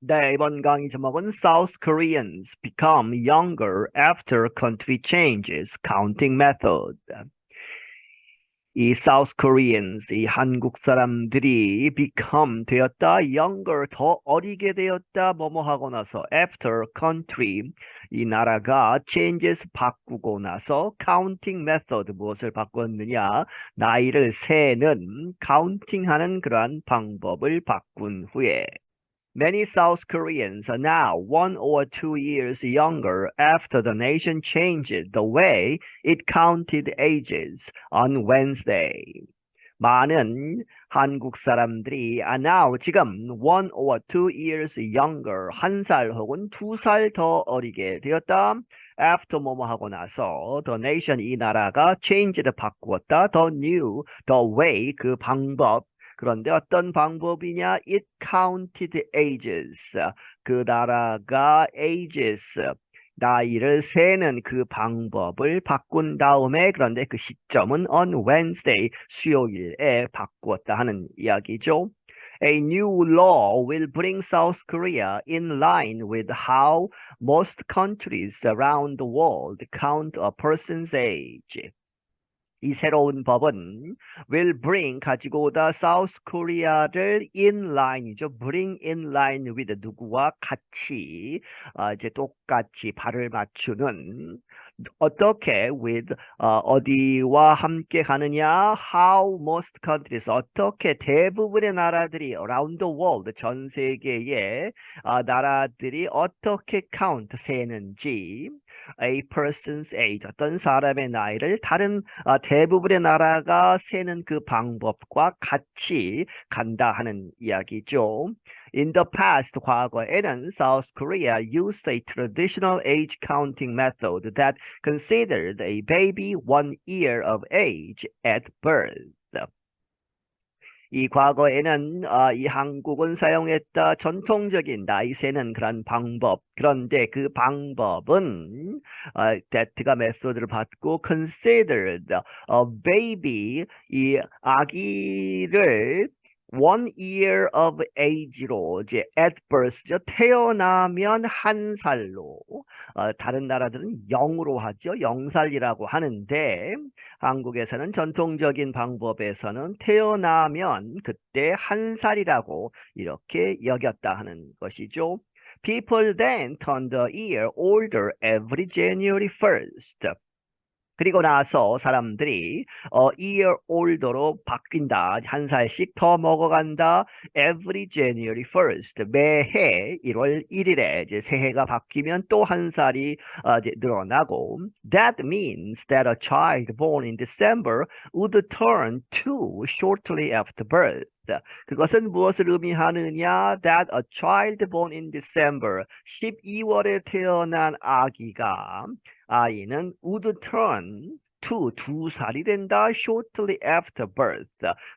네, 이번 강의 제목은 South Koreans become younger after country changes, counting method. 이 South Koreans, 이 한국 사람들이 become 되었다, younger 더 어리게 되었다, 뭐뭐 하고 나서 after country 이 나라가 changes 바꾸고 나서 counting method 무엇을 바꿨느냐 나이를 세는 counting하는 그러한 방법을 바꾼 후에 Many South Koreans are now 1 or 2 years younger after the nation changed the way it counted ages on Wednesday. 많은 한국 사람들이 are now 지금 1 or 2 years younger 한 살 혹은 2살 더 어리게 되었다. After 뭐뭐 하고 나서 the nation 이 나라가 changed 바꾸었다. The new the way 그 방법 그런데 어떤 방법이냐? It counted ages. 그 나라가 ages, 나이를 세는 그 방법을 바꾼 다음에 그런데 그 시점은 on Wednesday, 수요일에 바꾸었다 하는 이야기죠. A new law will bring South Korea in line with how most countries around the world count a person's age. 이 새로운 법은 will bring 가지고 오다 South Korea를 in line이죠. bring in line with 누구와 같이 이제 똑같이 발을 맞추는 어떻게 with 어디와 함께 가느냐 how most countries 어떻게 대부분의 나라들이 around the world 전 세계의 나라들이 어떻게 count 세는지 a person's age 어떤 사람의 나이를 다른 대부분의 나라가 세는 그 방법과 같이 간다 하는 이야기죠. In the past, 과거에는 South Korea used a traditional age counting method that considered a baby 1 year of age at birth. 이 과거에는 이 한국은 사용했다 전통적인 나이 세는 그런 방법. 그런데 그 방법은 that가 메소드를 받고 considered baby 이 아기를 1 year of age로 이제 at birth죠. 태어나면 한 살로 다른 나라들은 0으로 하죠. 0살이라고 하는데 한국에서는 전통적인 방법에서는 태어나면 그때 한 살이라고 이렇게 여겼다 하는 것이죠. People then turned a year older every January 1st. 그리고 나서 사람들이 year older로 바뀐다. 한 살씩 더 먹어간다. Every January 1st. 매해 1월 1일에 이제 새해가 바뀌면 또 한 살이 이제 늘어나고 That means that a child born in December would turn 2 shortly after birth. 그것은 무엇을 의미하느냐? That a child born in December 12월에 태어난 아이는 would turn to 2살이 된다. shortly after birth.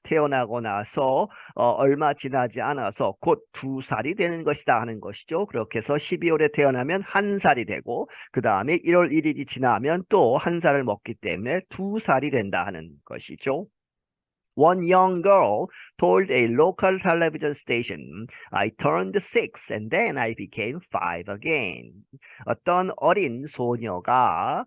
태어나고 나서 얼마 지나지 않아서 곧 2살이 되는 것이다 하는 것이죠. 그렇게 해서 12월에 태어나면 한 살이 되고 그 다음에 1월 1일이 지나면 또 한 살을 먹기 때문에 2살이 된다 하는 것이죠. One young girl told a local television station, I turned 6 and then I became 5 again. 어떤 어린 소녀가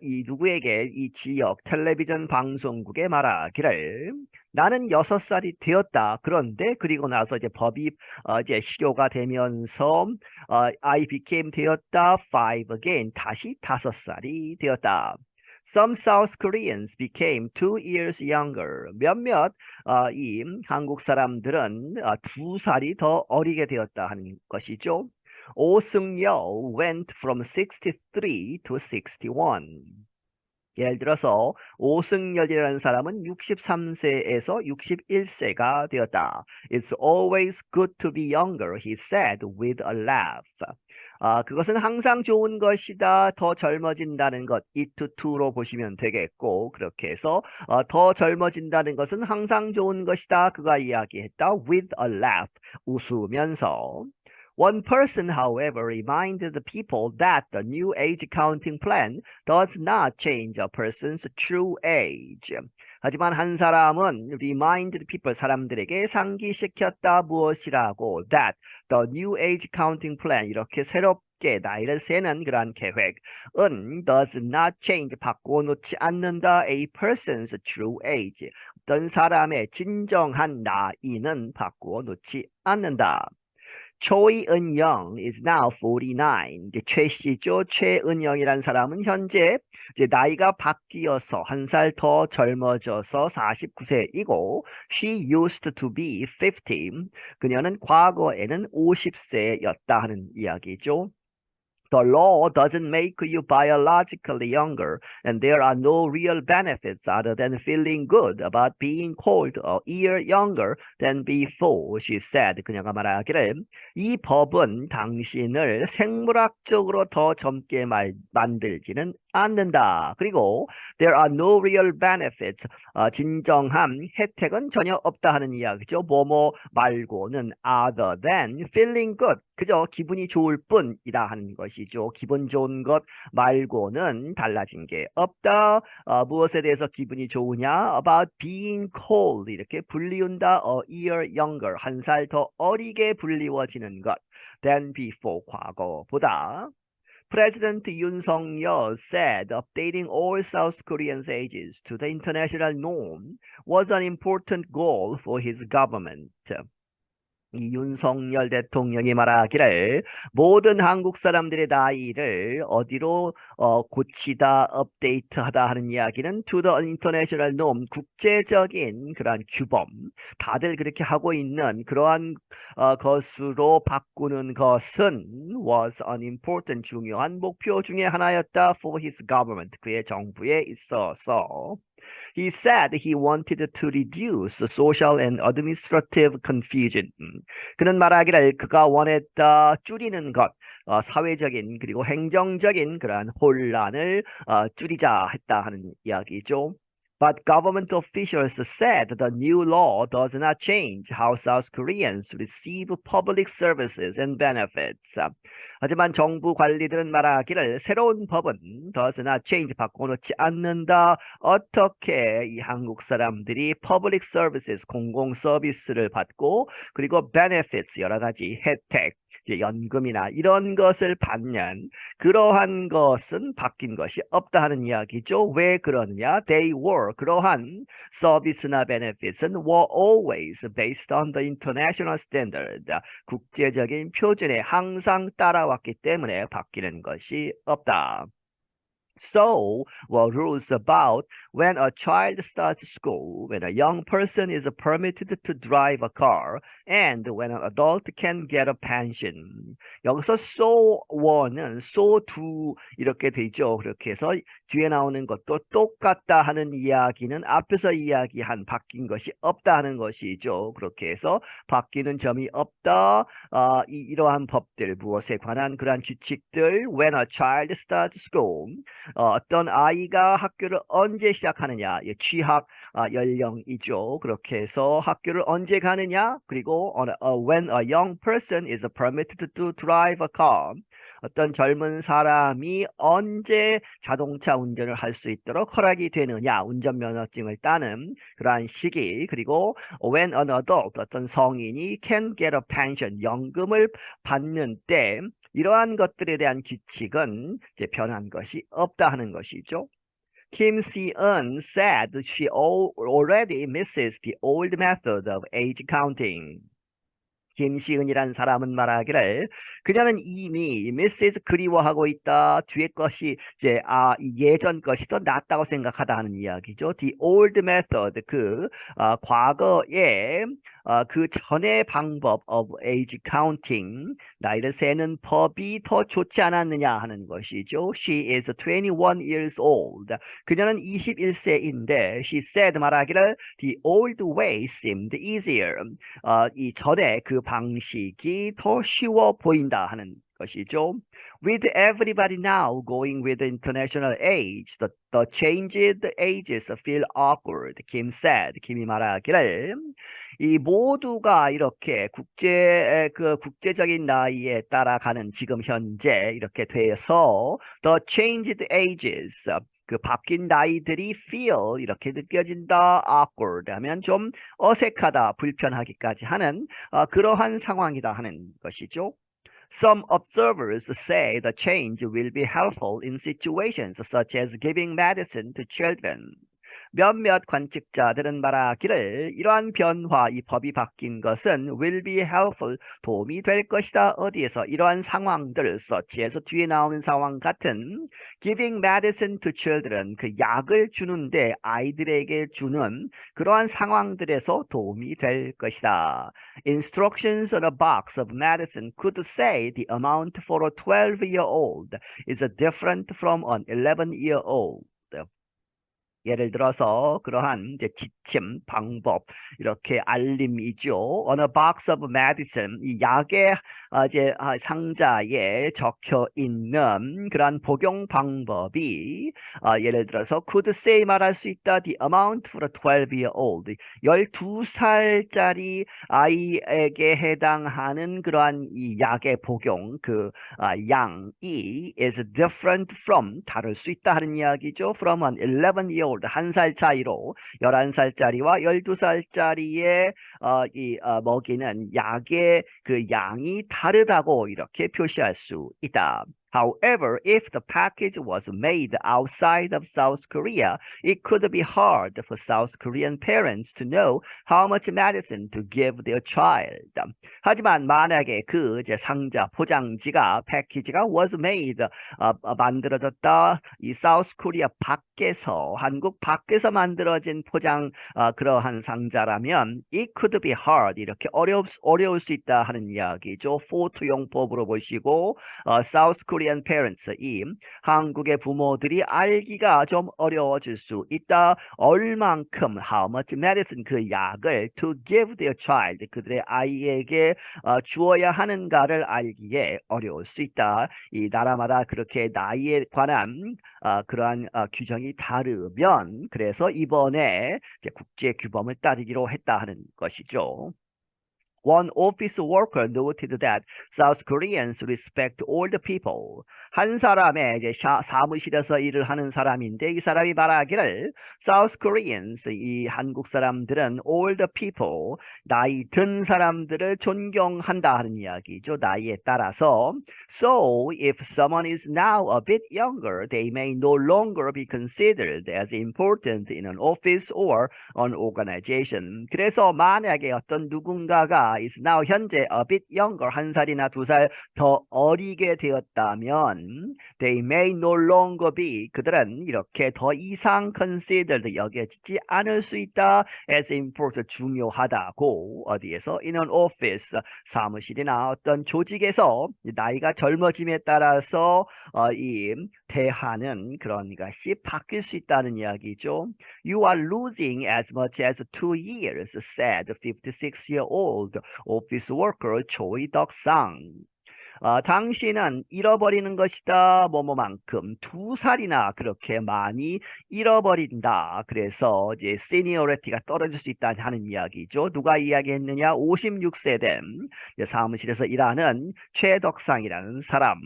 이 누구에게 이 지역 텔레비전 방송국에 말하기를 나는 6살이 되었다. 그런데 그리고 나서 이제 법이 이제 실효가 되면서 I became 되었다. 5 again. 다시 5살이 되었다. Some South Koreans became 2 years younger. 몇몇 이 한국 사람들은 2살이 더 어리게 되었다 하는 것이죠. 오승열 went from 63 to 61. 예를 들어서 오승열이라는 사람은 63세에서 61세가 되었다. It's always good to be younger, he said with a laugh. 그것은 항상 좋은 것이다. 더 젊어진다는 것, it to to로 보시면 되겠고 그렇게 해서 더 젊어진다는 것은 항상 좋은 것이다. 그가 이야기했다. with a laugh, 웃으면서. One person, however, reminded the people that the new age counting plan does not change a person's true age. 하지만 한 사람은 reminded people, 사람들에게 상기시켰다. 무엇이라고? That the new age counting plan, 이렇게 새롭게 나이를 세는 그러한 계획은 does not change, 바꿔놓지 않는다. A person's true age, 어떤 사람의 진정한 나이는 바꿔놓지 않는다. 초이은영 is now 49. 이제 최 씨죠. 최은영이라는 사람은 현재 이제 나이가 바뀌어서 한 살 더 젊어져서 49세이고, she used to be 50. 그녀는 과거에는 50세였다 하는 이야기죠. The law doesn't make you biologically younger, and there are no real benefits other than feeling good about being called a year younger than before, she said. 그녀가 말하기를 이 법은 당신을 생물학적으로 더 젊게 만들지는 않는다. 그리고 there are no real benefits, 진정한 혜택은 전혀 없다 하는 이야기죠. 뭐뭐 말고는 other than feeling good, 그저 기분이 좋을 뿐이다 하는 것이죠. 기분 좋은 것 말고는 달라진 게 없다. 무엇에 대해서 기분이 좋으냐? About being called, 이렇게 불리운다. A year younger, 한 살 더 어리게 불리워지는 것. than before, 과거보다. President Yoon Suk-yeol said updating all South Koreans' ages to the international norm was an important goal for his government. 이 윤석열 대통령이 말하기를 모든 한국 사람들의 나이를 어디로 고치다, 업데이트하다 하는 이야기는 to the international norm, 국제적인 그러한 규범, 다들 그렇게 하고 있는 그러한 것으로 바꾸는 것은 was an important, 중요한 목표 중에 하나였다. for his government, 그의 정부에 있어서. He said he wanted to reduce social and administrative confusion. 그는 말하기를 그가 원했다 줄이는 것, 사회적인 그리고 행정적인 그러한 혼란을 줄이자 했다 하는 이야기죠. But government officials said the new law does not change how South Koreans receive public services and benefits. 하지만 정부 관리들은 말하기를 새로운 법은 does not change, 바꿔놓지 않는다. 어떻게 이 한국 사람들이 public services, 공공 서비스를 받고 그리고 benefits, 여러 가지 혜택, 이제 연금이나 이런 것을 받는 그러한 것은 바뀐 것이 없다 하는 이야기죠. 왜 그러느냐? They were, 그러한 서비스나 benefits은 were always based on the international standard, 국제적인 표준에 항상 따라왔기 때문에 바뀌는 것이 없다. So were rules about when a child starts school, when a young person is permitted to drive a car, and when an adult can get a pension. 여기서 so were는 so do 이렇게 되죠. 그렇게 해서 뒤에 나오는 것도 똑같다 하는 이야기는 앞에서 이야기한 바뀐 것이 없다 하는 것이죠. 그렇게 해서 바뀌는 점이 없다. 이러한 법들, 무엇에 관한 그러한 규칙들, when a child starts school, 어떤 아이가 학교를 언제 시작하느냐, 취학 연령이죠. 그렇게 해서 학교를 언제 가느냐, 그리고 when a young person is permitted to drive a car, 어떤 젊은 사람이 언제 자동차 운전을 할 수 있도록 허락이 되느냐, 운전면허증을 따는 그러한 시기, 그리고 when an adult, 어떤 성인이 can get a pension, 연금을 받는 때, 이러한 것들에 대한 규칙은 이제 변한 것이 없다 하는 것이죠. Kim Si-eun said she already misses the old method of age counting. 김시은이라는 사람은 말하기를 그녀는 이미 Mrs. 그리워하고 있다. 뒤에 것이 이제 예전 것이 더 낫다고 생각하다 하는 이야기죠. The old method, 과거의 그 전의 방법 of age counting, 나이를 세는 법이 더 좋지 않았느냐 하는 것이죠. She is 21 years old. 그녀는 21세인데 she said, 말하기를 the old way seemed easier. 이 전에 그 방식이 더 쉬워 보인다 하는 것이죠. With everybody now going with the international age, the changed ages feel awkward, Kim said. 김이 말하기를 이 모두가 이렇게 국제적인 나이에 따라가는 지금 현재 이렇게 돼서 the changed ages, 그 바뀐 나이들이 feel 이렇게 느껴진다. awkward 하면 좀 어색하다, 불편하기까지 하는 그러한 상황이다 하는 것이죠. Some observers say the change will be helpful in situations such as giving medicine to children. 몇몇 관측자들은 말하기를 이러한 변화, 이 법이 바뀐 것은 will be helpful, 도움이 될 것이다. 어디에서? 이러한 상황들, such as 뒤에 나오는 상황 같은 giving medicine to children, 그 약을 주는데 아이들에게 주는 그러한 상황들에서 도움이 될 것이다. Instructions on a box of medicine could say the amount for a 12-year-old is different from an 11-year-old. 예를 들어서 그러한 이제 지침, 방법, 이렇게 알림이죠. On a box of medicine, 이 약의 이제 상자에 적혀 있는 그러한 복용 방법이 예를 들어서 could say 말할 수 있다. The amount for a 12-year-old, 12살짜리 아이에게 해당하는 그러한 이 약의 복용 그 양이 is different from, 다를 수 있다 하는 이야기죠. From an 11-year-old, 한 살 차이로 11살짜리와 12살짜리의 먹이는 약의 그 양이 다르다고 이렇게 표시할 수 있다. However, if the package was made outside of South Korea, it could be hard for South Korean parents to know how much medicine to give their child. 하지만 만약에 그 이제 상자, 포장지가, 패키지가 was made, 만들어졌다, 이 South Korea 밖에서, 한국 밖에서 만들어진 포장, 그러한 상자라면 it could be hard, 이렇게 어려울 수 있다 하는 이야기죠. for 용법으로 보시고 South Korean parents, 이 한국의 부모들이 알기가 좀 어려워질 수 있다. 얼만큼, how much medicine, 그 약을 to give their child, 그들의 아이에게 주어야 하는가를 알기에 어려울 수 있다. 이 나라마다 그렇게 나이에 관한 그러한 규정이 다르면 그래서 이번에 이제 국제 규범을 따르기로 했다 하는 것이죠. One office worker noted that South Koreans respect older people. 한 사람의 이제 사무실에서 일을 하는 사람인데 이 사람이 말하기를 South Koreans, 이 한국 사람들은 older people, 나이 든 사람들을 존경한다 하는 이야기죠. 나이에 따라서. So if someone is now a bit younger, they may no longer be considered as important in an office or an organization. 그래서 만약에 어떤 누군가가 is now 현재 a bit younger, 한 살이나 두 살 더 어리게 되었다면 they may no longer be, 그들은 이렇게 더 이상 considered, 여겨지지 않을 수 있다 as important, 중요하다고. 어디에서? in an office, 사무실이나 어떤 조직에서 나이가 젊어짐에 따라서 이 대하는 그런 것이 바뀔 수 있다는 이야기죠. You are losing as much as 2 years, said 56-year-old office worker Choi Dok-sang. 당신은 잃어버리는 것이다. 뭐뭐만큼 2살이나 그렇게 많이 잃어버린다. 그래서 이제 시니어리티가 떨어질 수 있다 하는 이야기죠. 누가 이야기했느냐? 56세 된 사무실에서 일하는 최덕상이라는 사람.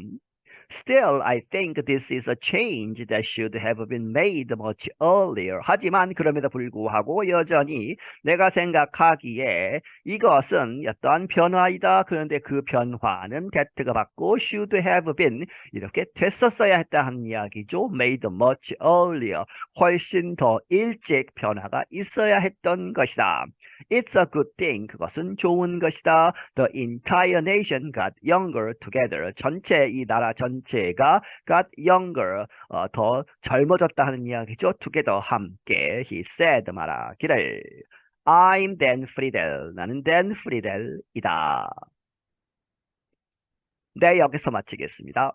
Still, I think this is a change that should have been made much earlier. 하지만 그럼에도 불구하고 여전히 내가 생각하기에 이것은 어떠한 변화이다. 그런데 그 변화는 that가 받고 should have been 이렇게 됐었어야 했다 하는 이야기죠. Made much earlier. 훨씬 더 일찍 변화가 있어야 했던 것이다. It's a good thing. 그것은 좋은 것이다. The entire nation got younger together. 전체 이 나라 전체가 got younger, 더 젊어졌다 하는 이야기죠. together, 함께. He said, 말하기를 I'm Dan Friedel. 나는 Dan Friedel이다. 네, 여기서 마치겠습니다.